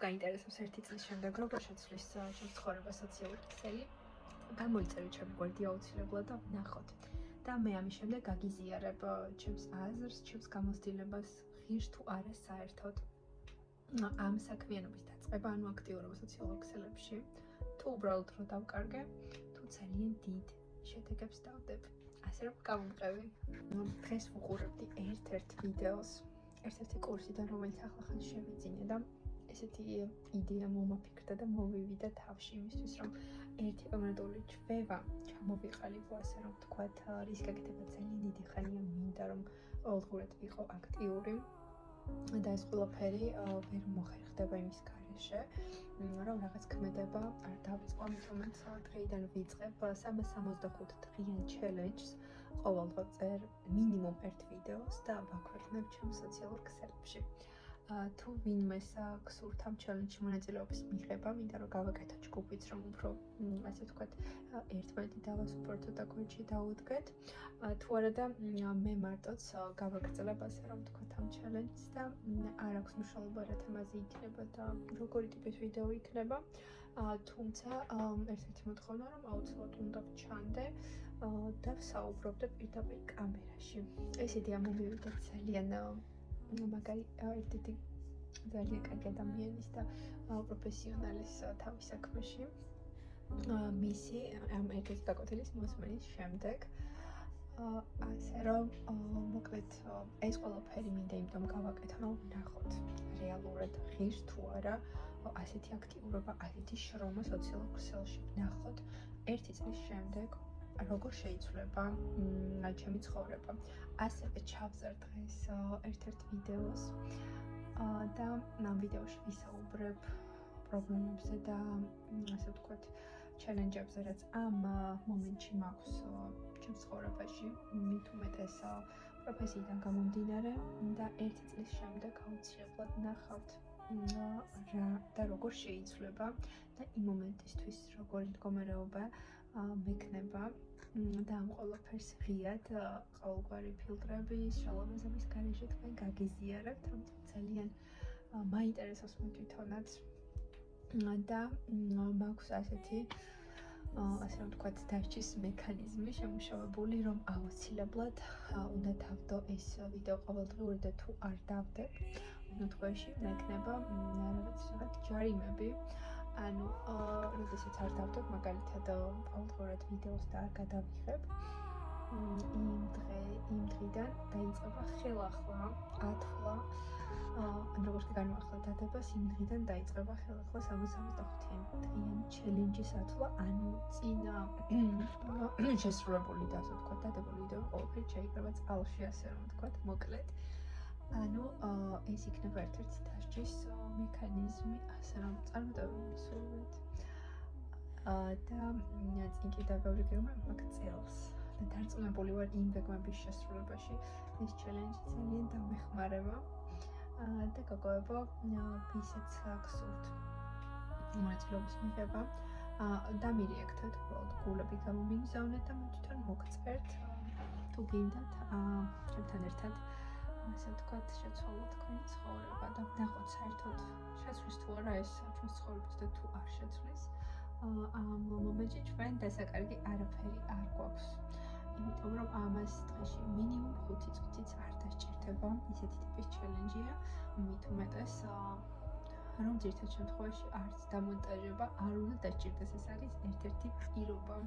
გაინტერესებს ერთი წლის შემდეგ როგორ შეცვლის ჩემს ცხოვრება სოციალური ქსელი, გამოიწერეთ ჩემი გვერდი აუცილებლად და ვნახოთ. და მე ამის შემდეგ გაგიზიარებ ჩემს აზრს, ჩემს გამოცდილებას, ღირს თუ არა საერთოდ ამ საქმიანობის დაწყება, ანუ აქტიურობა სოციალურ ქსელებში, თუ უბრალოდ რო დავკარგე, თუ ძალიან დიდ შედეგებს დავდებ. ასე რომ გამომყევი. დღეს ვუყურებდი ერთ-ერთ ვიდეოს, ერთ-ერთი კურსიდან, რომელიც ახლახან შევიძინე და ესეთი იდეა მომაფიქრდა და მოვივიდა თავში იმისთვის, რომ ერთი კონკრეტული ჩვევა ჩამოვიყალიბო, ასე რომ ვთქვათ, რის გაკეთება ძალიან დიდი ხანია მინდა, რომ ყოველდღურად ვიყო აქტიური და ეს ყველაფერი ვერ მოხერხდება იმის გარეშე, რომ რაღაც ქმედება არ დავიწყო, ამიტომაც დღეიდან ვიწყებ 365 დღიან ჩელენჯს, ყოველდღე წერ მინიმუმ ერთ ვიდეოს და ვაქვეყნებ ჩემს სოციალურ ქსელებში. თუ ვინმეს აქვს სურთ ამ ჩელენჯში მონაწილეობის მიღება, მინდა რომ გავაკეთოთ ჯგუფიც, რომ უფრო ასე ვთქვათ, ერთმანეთი დავასუპორტოთ და გვერდში დაუდგეთ. თუ არა და მე მარტოც გავაგრძელებ ასე რომ ვთქვათ ამ ჩელენჯს და არ აქვს მნიშვნელობა რა თემაზე იქნება და როგორი ტიპის ვიდეო იქნება. თუმცა ერთ-ერთი მოთხოვნა რომ აუცილებლად უნდა ვჩანდე და ვსაუბრობდე პირდაპირ კამერაში. ეს იდეა მომივიდა ძალიან მაგარი ერთ-ერთი ძალიან კარგი ადამიანის და პროფესიონალის თავის საქმეში. მისი ამ ერთ-ერთი გაკვეთილის მოსმენის შემდეგ. ასე რომ მოკლედ ეს ყველაფერი მინდა იმიტომ გავაკეთო, რომ ვნახოთ რეალურად ღირს თუ არა ასეთი აქტიურობა, ასეთი შრომა სოციალურ ქსელში. ვნახოთ ერთი წლის შემდეგ როგორ შეიცვლება ჩემი ცხოვრება. ასევე ჩავზარ დღეს ერთ-ერთ ვიდეოს და ამ ვიდეოში ვისაუბრებ პრობლემებზე და ასე ვთქვათ, ჩელენჯებზე, რაც ამ მომენტში მაქვს ჩემს ცხოვრებაში, მით უმეტეს პროფესიიდან გამომდინარე და ერთი წლის შემდეგ აუცილებლად ვნახავთ რა და როგორ შეიცვლება და იმ მომენტისთვის როგორი მდგომარეობა მექნება და ამ ყველაფერს ღიად ყოველგვარი ფილტრების, შალომაზების გარეშე თქვენ გაგიზიარებთ, რომ ძალიან მაინტერესებს მე თვითონაც და მაქვს ასეთი ასე რომ ვთქვათ, დარჩის მექანიზმი შემუშავებული, რომ აუცილებლად უნდა დავდო ეს ვიდეო ყოველდღიური და თუ არ დავდებ, შემთხვევაში მექნება რაღაც ჯარიმები. ანუ, როდესაც არ დავდებ, მაგალითად, ყოველდღურად ვიდეოს და არ გადავიღებ, იმ დღიდან დაიწყება ხელახლა, ათვლა, ან როგორც კი განვახლა დადებას, იმ დღიდან დაიწყება ხელახლა 65 დღიანი ჩელენჯის ათვლა, ანუ წინა შესრულებული და ასე ვთქვათ, დადებული ვიდეო ყველაფერი შეიკრება წყალში, ასე რომ ვთქვათ, მოკლედ. ანუ ეს იქნება ერთ-ერთი დარჩის მექანიზმი, ასე რომ წარმატებული ვისურვებთ. და წინ კიდევ ბევრი გეგმა მაქვს წელს და დარწმუნებული ვარ იმ გეგმების შესრულებაში ეს ჩელენჯი ძალიან დამეხმარება და გაგავებო ვისაც გსურთ მონაწილეობის მიღება და მირიექტეთ უბრალოდ გულები გამომიგზავნეთ და მე თვითონ მოგწერთ თუ გინდათ ჩემთან ერთად ასე ვთქვათ, შეცვალოთ თქვენი ცხოვრება და ვნახოთ საერთოდ შეცვლის თუ არა ეს ჩვენს ცხოვრებას და თუ არ შეცვლის. ამ მომენტში ჩვენ დასაკარგი არაფერი არ გვაქვს. იმიტომ რომ ამას დღეში მინიმუმ 5 წუთიც არ დასჭირდება, ისეთი ტიპის ჩელენჯია, მით უმეტეს რომ ძირითად შემთხვევაში არც დამონტაჟება არ უნდა დასჭირდეს, ეს არის ერთ-ერთი პირობა.